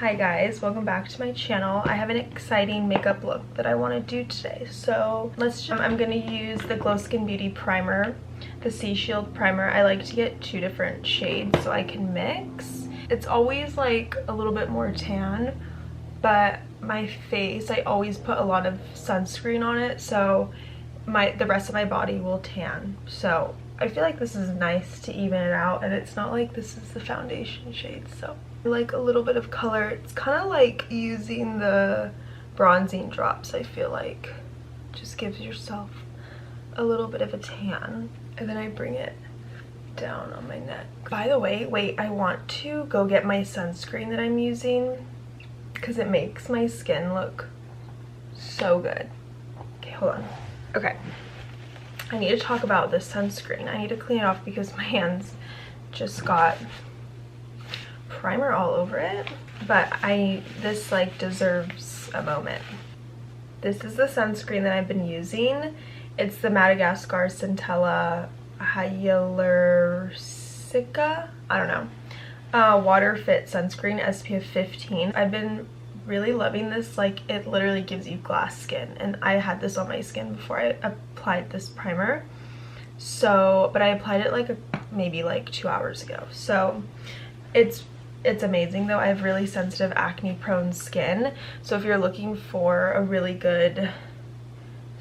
Hi guys, welcome back to my channel. I have an exciting makeup look that I want to do today. So I'm going to use the Glo Skin Beauty Primer, the Sea Shield Primer. I like to get 2 different shades so I can mix. It's always like a little bit more tan, but my face, I always put a lot of sunscreen on it, so the rest of my body will tan. So I feel like this is nice to even it out, and it's not like this is the foundation shade, so I like a little bit of color. It's kind of like using the bronzing drops. I feel like just gives yourself a little bit of a tan, and then I bring it down on my neck. By the way, wait, I want to go get my sunscreen that I'm using because it makes my skin look so good. Okay, hold on. Okay, I need to talk about this sunscreen. I need to clean it off because my hands just got primer all over it, but this like deserves a moment. This is the sunscreen that I've been using. It's the Madagascar Centella Hyaluronic, I don't know, water fit sunscreen, SPF 15. I've been really loving this. Like, it literally gives you glass skin, and I had this on my skin before I applied this primer. So, but I applied it like maybe like 2 hours ago. So it's amazing though. I have really sensitive acne prone skin, so if you're looking for a really good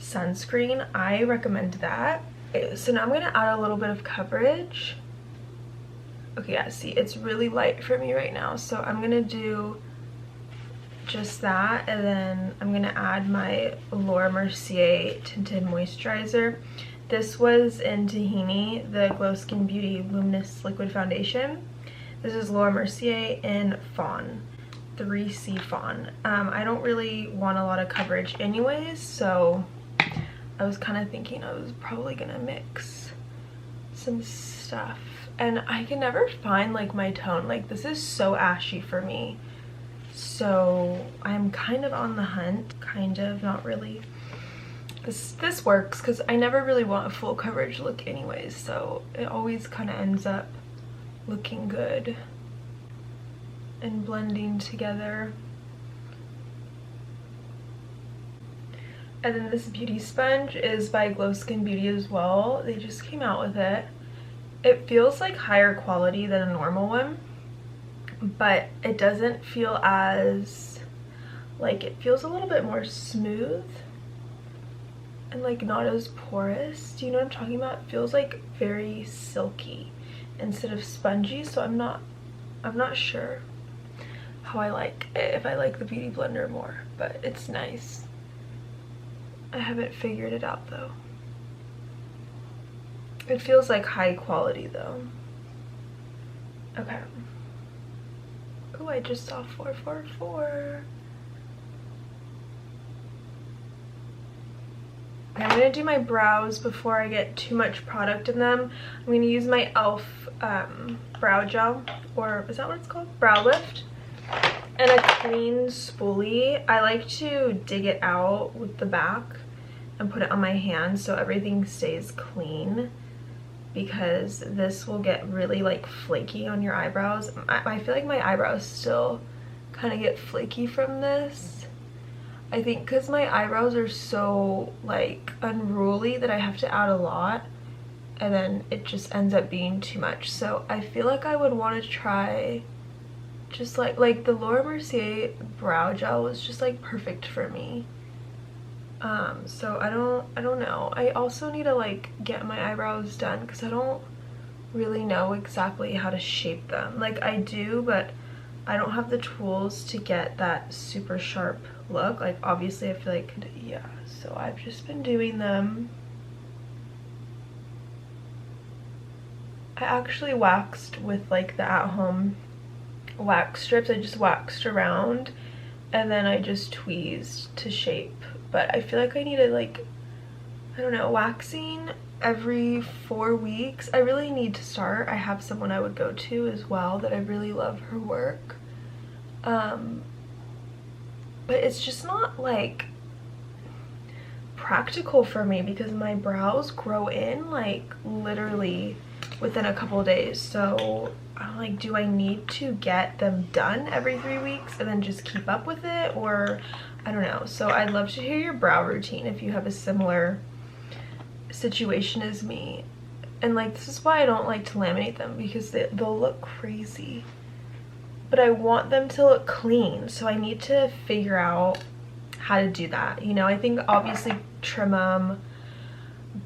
sunscreen, I recommend that. Okay, so now I'm gonna add a little bit of coverage. Okay, yeah, see, it's really light for me right now, so I'm gonna do just that, and then I'm gonna add my Mercier Tinted Moisturizer. This was in Tahini, the Glo Skin Beauty Luminous Liquid Foundation. This is Mercier in Fawn, 3C Fawn. I don't really want a lot of coverage anyways, so I was kind of thinking I was probably gonna mix some stuff. And I can never find like my tone. Like, this is so ashy for me. So I'm kind of on the hunt, kind of, not really. This works because I never really want a full coverage look anyways, so it always kind of ends up looking good and blending together. And then this beauty sponge is by Glo Skin Beauty as well. They just came out with it. It feels like higher quality than a normal one, but it doesn't feel as, like, it feels a little bit more smooth and like not as porous. Do you know what I'm talking about? It feels like very silky instead of spongy, so I'm not sure how I like it, if I like the beauty blender more, but it's nice. I haven't figured it out though. It feels like high quality though. Okay. Oh, I just saw 444. Okay, I'm gonna do my brows before I get too much product in them. I'm gonna use my e.l.f. Brow gel, or is that what it's called? Brow lift, and a clean spoolie. I like to dig it out with the back and put it on my hand so everything stays clean, because this will get really like flaky on your eyebrows. I feel like my eyebrows still kind of get flaky from this. I think because my eyebrows are so like unruly that I have to add a lot, and then it just ends up being too much. So I feel like I would want to try just like the Mercier brow gel was just like perfect for me. So I don't know. I also need to like get my eyebrows done because I don't really know exactly how to shape them. Like, I do, but I don't have the tools to get that super sharp look. Like, obviously I feel like, yeah, so I've just been doing them. I actually waxed with like the at-home wax strips. I just waxed around and then I just tweezed to shape. But I feel like I need to, like, I don't know, waxing every 4 weeks. I really need to start. I have someone I would go to as well that I really love her work. But it's just not like practical for me because my brows grow in like literally within a couple days. So I'm like, do I need to get them done every 3 weeks and then just keep up with it, or I don't know. So I'd love to hear your brow routine if you have a similar situation as me. And like, this is why I don't like to laminate them, because they'll look crazy, but I want them to look clean, so I need to figure out how to do that. You know, I think obviously trim them,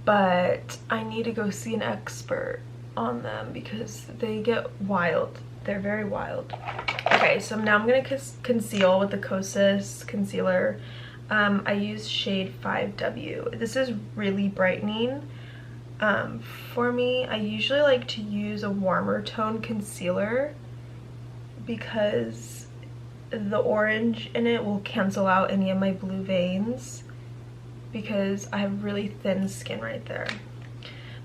but I need to go see an expert on them because they get wild. They're very wild. Okay, so now I'm gonna conceal with the Kosas concealer. I use shade 5W. This is really brightening for me. I usually like to use a warmer tone concealer because the orange in it will cancel out any of my blue veins, because I have really thin skin right there.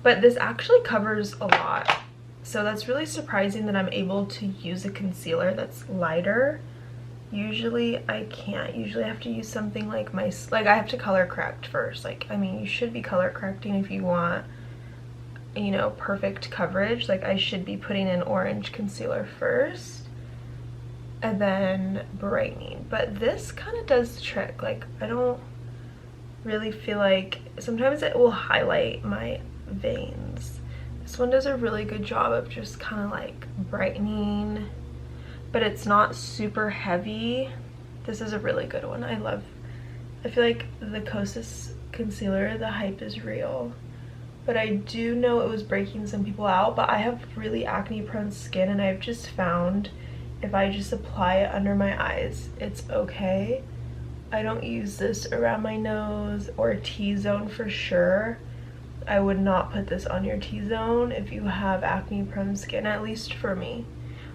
But this actually covers a lot, so that's really surprising that I'm able to use a concealer that's lighter. Usually I can't. Usually I have to use something like I have to color correct first. Like, I mean, you should be color correcting if you want, you know, perfect coverage. Like, I should be putting in orange concealer first and then brightening, but this kind of does the trick. Like, I don't really feel like, sometimes it will highlight my veins. This one does a really good job of just kind of like brightening, but it's not super heavy. This is a really good one. I feel like the Kosas concealer, the hype is real, but I do know it was breaking some people out. But I have really acne prone skin, and I've just found if I just apply it under my eyes, it's okay. I don't use this around my nose or T-zone for sure. I would not put this on your T-zone if you have acne prone skin, at least for me.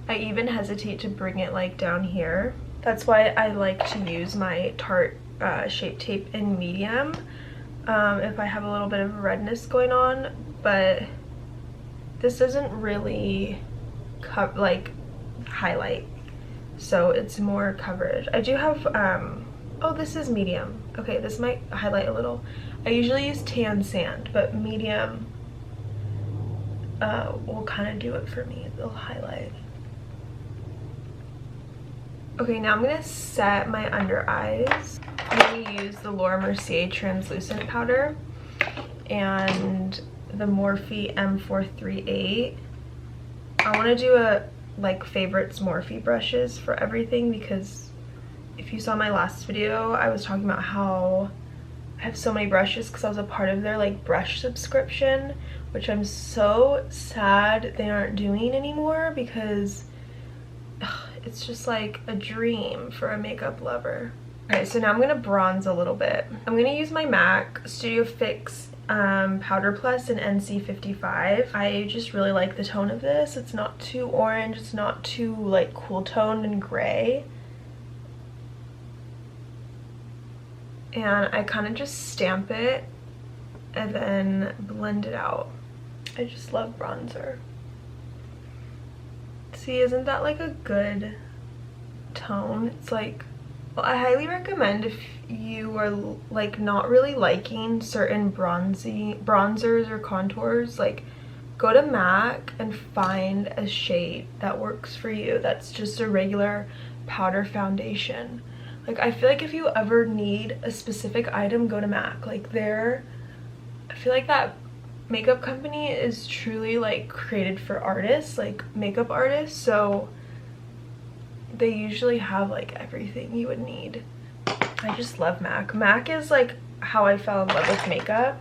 I even hesitate to bring it like down here. That's why I like to use my Tarte Shape Tape in medium if I have a little bit of redness going on, but this doesn't really highlight, so it's more coverage. I do have oh, this is medium. Okay, this might highlight a little. I usually use tan sand, but medium will kind of do it for me. It'll highlight. Okay, now I'm gonna set my under eyes. I'm gonna use the Mercier Translucent Powder and the Morphe M438. I want to do a favorites Morphe brushes for everything, because if you saw my last video, I was talking about how I have so many brushes because I was a part of their brush subscription, which I'm so sad they aren't doing anymore, because it's just like a dream for a makeup lover. Okay, so now I'm gonna bronze a little bit. I'm gonna use my MAC Studio Fix Powder Plus in NC55. I just really like the tone of this. It's not too orange, it's not too cool toned and gray. And I kind of just stamp it and then blend it out. I just love bronzer. See, isn't that a good tone? It's well, I highly recommend if you are not really liking certain bronzers or contours, go to MAC and find a shade that works for you. That's just a regular powder foundation. I feel like if you ever need a specific item, go to MAC. I feel like that makeup company is truly created for artists, makeup artists, so they usually have everything you would need. I just love MAC. MAC is how I fell in love with makeup.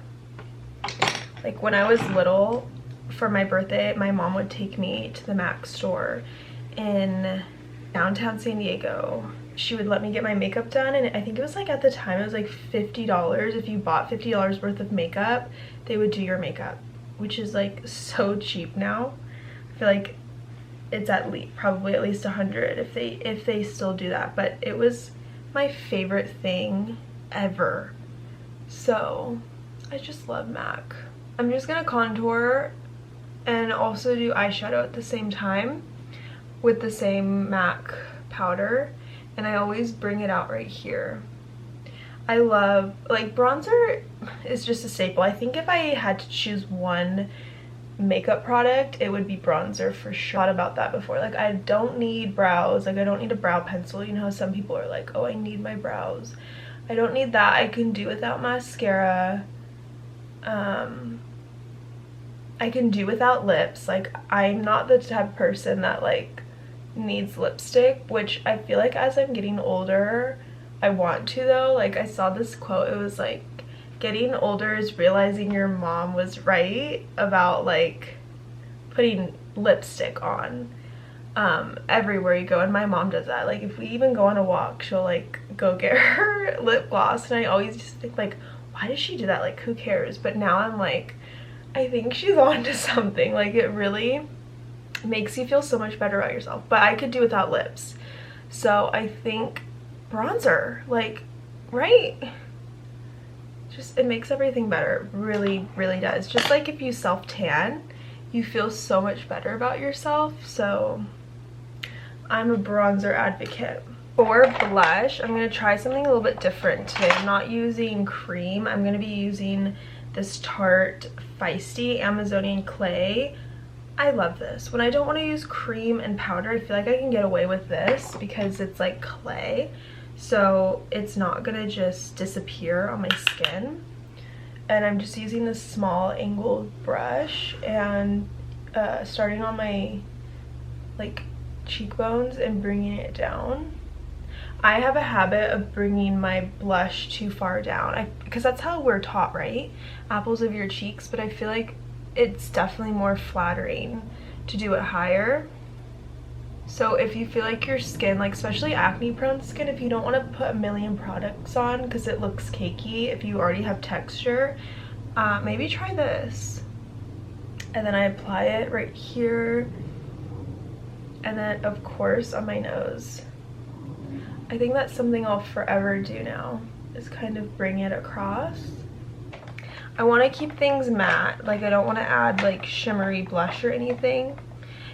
When I was little, for my birthday, my mom would take me to the MAC store in downtown San Diego. She would let me get my makeup done, and I think it was at the time it was $50. If you bought $50 worth of makeup, they would do your makeup, which is so cheap now. I feel like it's probably at least $100 if they still do that, but it was my favorite thing ever. So I just love MAC. I'm just gonna contour and also do eyeshadow at the same time with the same MAC powder, and I always bring it out right here. I love, bronzer is just a staple. I think if I had to choose one makeup product, it would be bronzer for sure. I thought about that before. Like, I don't need brows. Like, I don't need a brow pencil. You know how some people are like, oh, I need my brows. I don't need that. I can do without mascara. I can do without lips. Like, I'm not the type of person that like needs lipstick, which I feel like as I'm getting older I want to though. Like, I saw this quote, it was like, getting older is realizing your mom was right about like putting lipstick on everywhere you go. And my mom does that. Like, if we even go on a walk, she'll like go get her lip gloss, and I always just think like, why does she do that? Like, who cares? But now I'm like, I think she's on to something. Like, it really makes you feel so much better about yourself. But I could do without lips, so I think bronzer, like, right? Just, it makes everything better. Really, really does. Just like if you self tan, you feel so much better about yourself. So I'm a bronzer advocate. For blush, I'm going to try something a little bit different today. I'm not using cream. I'm going to be using this Tarte Feisty Amazonian Clay. I love this. When I don't want to use cream and powder, I feel like I can get away with this because it's like clay. So it's not going to just disappear on my skin. And I'm just using this small angled brush and starting on my like cheekbones and bringing it down. I have a habit of bringing my blush too far down because that's how we're taught, right? Apples of your cheeks. But I feel like it's definitely more flattering to do it higher. So if you feel like your skin, like especially acne prone skin, if you don't want to put a million products on because it looks cakey, if you already have texture, maybe try this. And then I apply it right here, and then of course on my nose. I think that's something I'll forever do now, is kind of bring it across. I want to keep things matte. Like, I don't want to add like shimmery blush or anything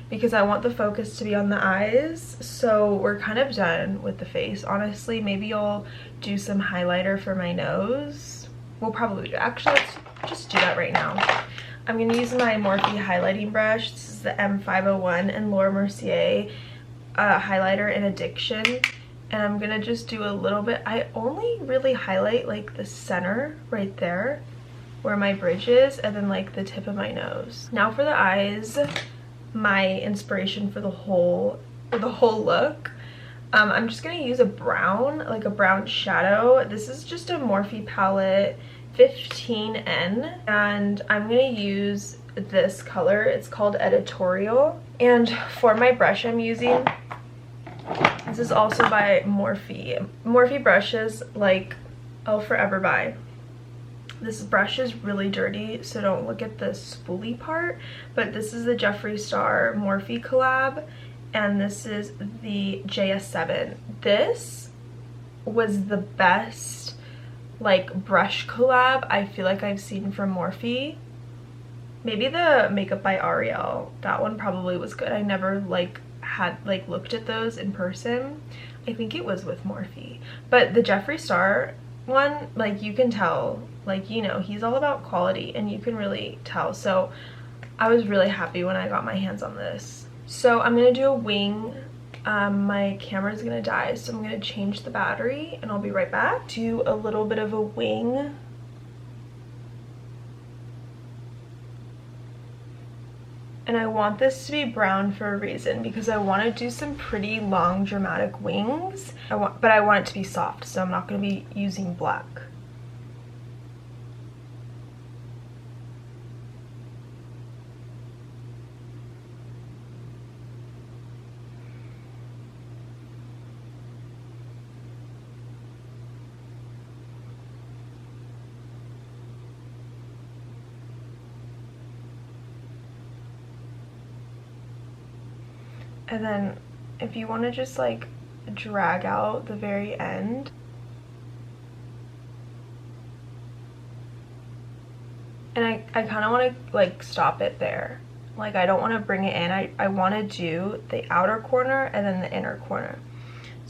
because I want the focus to be on the eyes. So we're kind of done with the face, honestly. Maybe I'll do some highlighter for my nose. We'll probably do, actually, let's just do that right now. I'm going to use my Morphe highlighting brush. This is the M501 and Laura Mercier highlighter in Addiction. And I'm going to just do a little bit. I only really highlight like the center right there where my bridge is, and then like the tip of my nose. Now for the eyes, my inspiration for the whole look, I'm just going to use a brown, like a brown shadow. This is just a Morphe palette 15N, and I'm going to use this color. It's called Editorial. And for my brush I'm using, this is also by Morphe. Morphe brushes, like, I'll forever buy. This brush is really dirty, so don't look at the spoolie part, but this is the Jeffree Star Morphe collab, and this is the JS7. This was the best like brush collab I feel like I've seen from Morphe. Maybe the Makeup by Ariel, that one probably was good. I never had looked at those in person. I think it was with Morphe, but the Jeffree Star one, like, you can tell, like, you know, he's all about quality and you can really tell. So I was really happy when I got my hands on this. So I'm gonna do a wing. My camera's gonna die, so I'm gonna change the battery and I'll be right back. Do a little bit of a wing. And I want this to be brown for a reason, because I want to do some pretty long dramatic wings. But I want it to be soft, so I'm not going to be using black. And then if you want to just like drag out the very end. And I kind of want to like stop it there. Like, I don't want to bring it in. I want to do the outer corner and then the inner corner.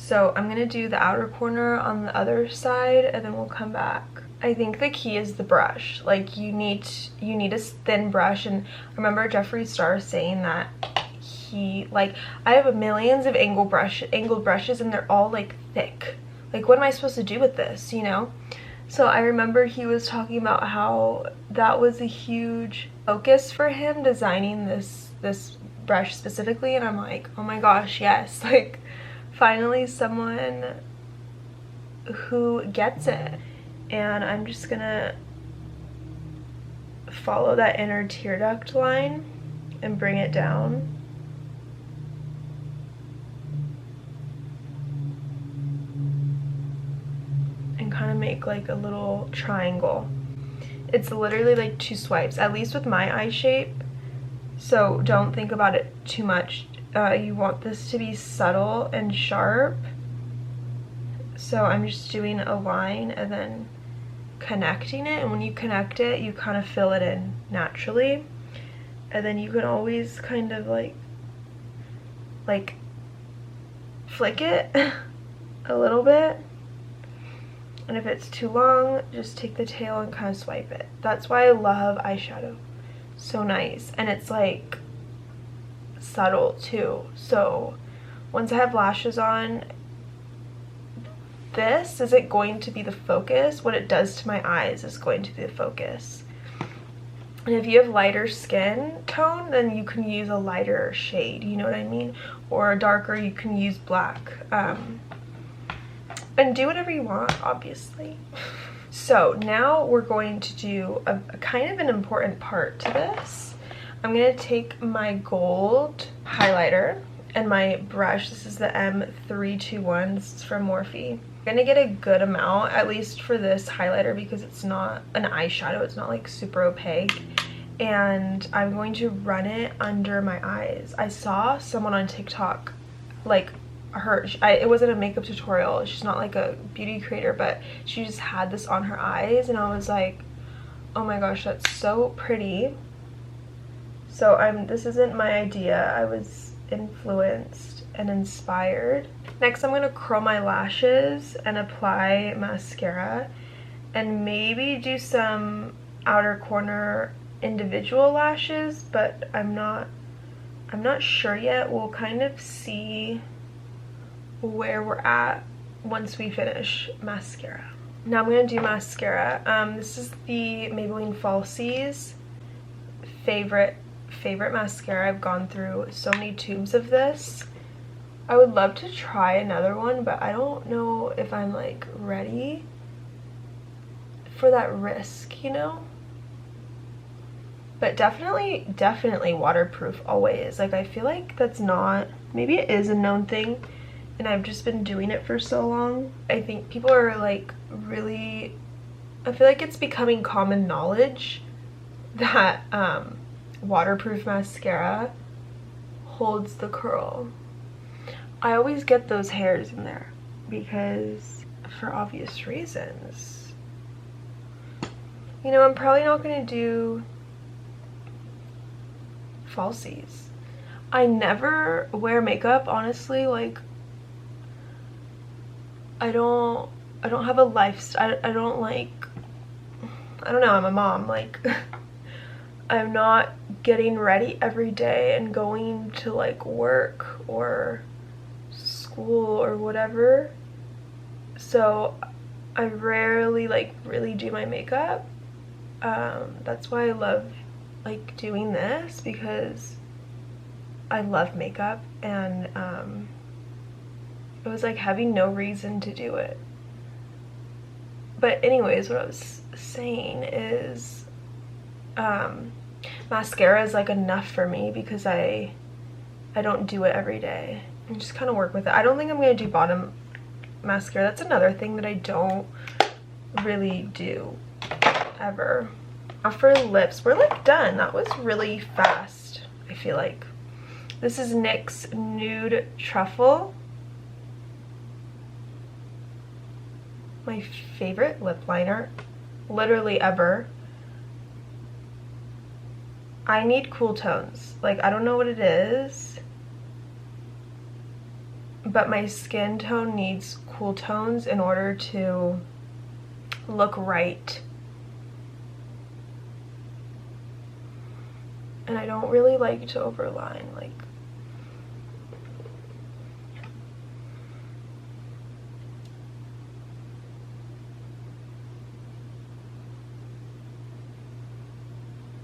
So I'm gonna do the outer corner on the other side and then we'll come back. I think the key is the brush. Like you need a thin brush, and I remember Jeffree Star saying that I have millions of angled brushes and they're all like thick. Like what am I supposed to do with this, you know? So I remember he was talking about how that was a huge focus for him designing this brush specifically, and I'm like, oh my gosh, yes. Like finally someone who gets it. And I'm just gonna follow that inner tear duct line and bring it down. And kind of make like a little triangle. It's literally like 2 swipes, at least with my eye shape. So don't think about it too much. You want this to be subtle and sharp. So I'm just doing a line and then connecting it, and when you connect it you kind of fill it in naturally, and then you can always kind of like flick it a little bit, and if it's too long just take the tail and kind of swipe it. That's why I love eyeshadow. So nice, and it's like subtle too. So once I have lashes on, this isn't going to be the focus. What it does to my eyes is going to be the focus. And if you have lighter skin tone, then you can use a lighter shade, you know what I mean? Or darker, you can use black. And do whatever you want, obviously. So now we're going to do a kind of an important part to this. I'm going to take my gold highlighter and my brush. This is the M321. This is from Morphe. I'm gonna get a good amount, at least for this highlighter, because it's not an eyeshadow, it's not like super opaque, and I'm going to run it under my eyes. I saw someone on TikTok, like it wasn't a makeup tutorial, she's not like a beauty creator, but she just had this on her eyes, and I was like, oh my gosh, that's so pretty. So this isn't my idea, I was influenced and inspired. Next I'm going to curl my lashes and apply mascara, and maybe do some outer corner individual lashes, but I'm not sure yet. We'll kind of see where we're at once we finish mascara. Now I'm going to do mascara. This is the Maybelline Falsies favorite mascara. I've gone through so many tubes of this. I would love to try another one, but I don't know if I'm like ready for that risk, you know? But definitely waterproof always. Like I feel like that's not, maybe it is a known thing and I've just been doing it for so long. I think people are like really, I feel like it's becoming common knowledge that waterproof mascara holds the curl. I always get those hairs in there because, for obvious reasons. You know, I'm probably not going to do Falsies. I never wear makeup, honestly. Like I don't have a lifestyle. I don't like, I don't know, I'm a mom, like I'm not getting ready every day and going to like work or school or whatever, so I rarely like really do my makeup. That's why I love like doing this, because I love makeup, and it was like having no reason to do it. But anyways, what I was saying is mascara is like enough for me because I don't do it every day. I just kind of work with it. I don't think I'm going to do bottom mascara. That's another thing that I don't really do ever. Now for lips, we're like done. That was really fast, I feel like. This is NYX Nude Truffle. My favorite lip liner, literally ever. I need cool tones. Like, I don't know what it is, but my skin tone needs cool tones in order to look right. And I don't really like to overline, like,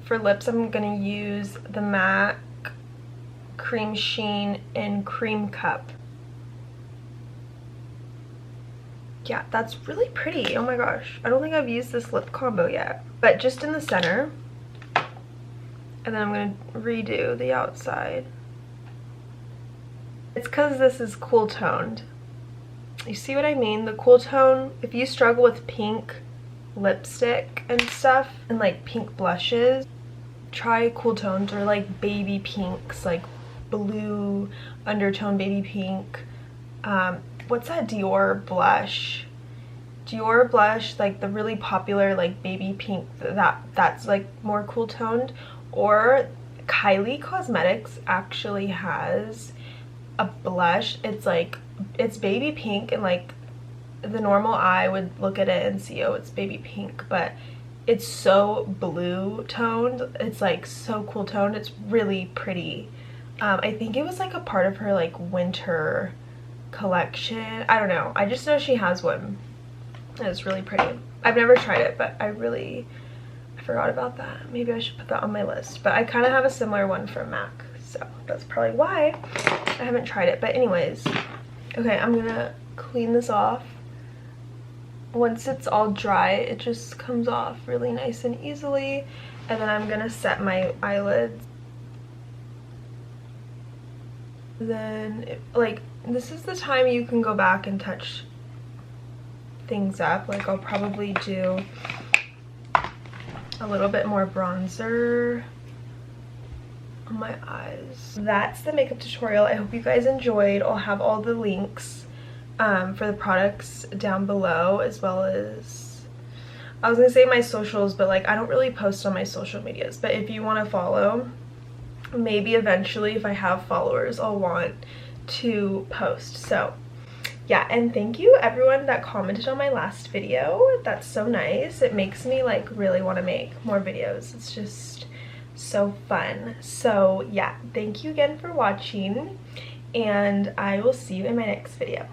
for lips, I'm gonna use the MAC Cream Sheen in Creme Cup. Yeah, that's really pretty. Oh my gosh. I don't think I've used this lip combo yet. But just in the center. And then I'm gonna redo the outside. It's because this is cool toned. You see what I mean? The cool tone, if you struggle with pink lipstick and stuff, and like pink blushes, try cool tones or like baby pinks, like blue undertone baby pink. What's that Dior blush? Dior blush, like the really popular like baby pink, that's like more cool toned. Or Kylie Cosmetics actually has a blush. It's baby pink, and like the normal eye would look at it and see, oh, it's baby pink, but it's so blue toned. It's like so cool toned. It's really pretty. I think it was like a part of her like winter collection. I don't know. I just know she has one. And it's really pretty. I've never tried it, but I forgot about that. Maybe I should put that on my list. But I kind of have a similar one from MAC, so that's probably why I haven't tried it. But anyways, okay, I'm gonna clean this off. Once it's all dry, it just comes off really nice and easily. And then I'm gonna set my eyelids. Then, like, this is the time you can go back and touch things up. Like, I'll probably do a little bit more bronzer on my eyes. That's the makeup tutorial. I hope you guys enjoyed. I'll have all the links for the products down below, as well as, I was gonna say my socials, but like I don't really post on my social medias. But if you want to follow, maybe eventually if I have followers, I'll want to post. So yeah, and thank you everyone that commented on my last video. That's so nice. It makes me like really want to make more videos. It's just so fun. So yeah, thank you again for watching, and I will see you in my next video.